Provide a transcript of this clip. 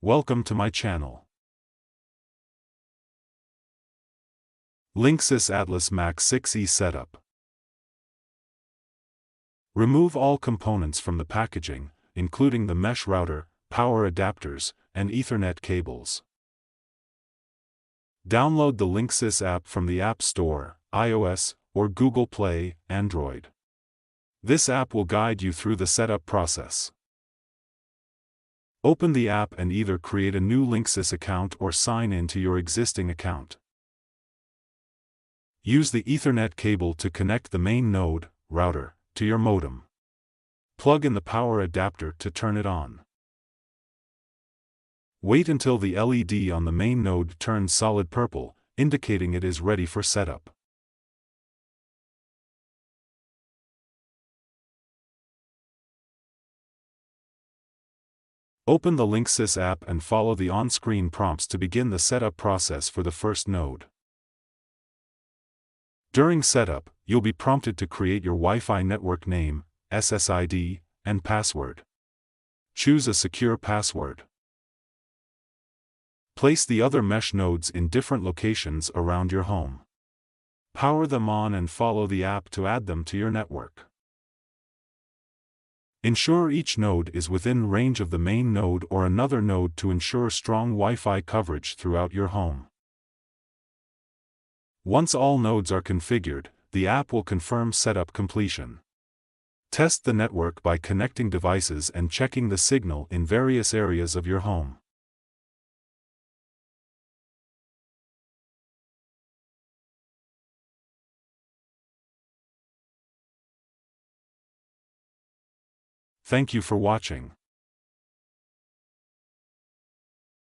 Welcome to my channel. Linksys Atlas Max 6E Setup. Remove all components from the packaging, including the mesh router, power adapters, and Ethernet cables. Download the Linksys app from the App Store, iOS, or Google Play, Android. This app will guide you through the setup process. Open the app and either create a new Linksys account or sign in to your existing account. Use the Ethernet cable to connect the main node, router, to your modem. Plug in the power adapter to turn it on. Wait until the LED on the main node turns solid purple, indicating it is ready for setup. Open the Linksys app and follow the on-screen prompts to begin the setup process for the first node. During setup, you'll be prompted to create your Wi-Fi network name, SSID, and password. Choose a secure password. Place the other mesh nodes in different locations around your home. Power them on and follow the app to add them to your network. Ensure each node is within range of the main node or another node to ensure strong Wi-Fi coverage throughout your home. Once all nodes are configured, the app will confirm setup completion. Test the network by connecting devices and checking the signal in various areas of your home. Thank you for watching.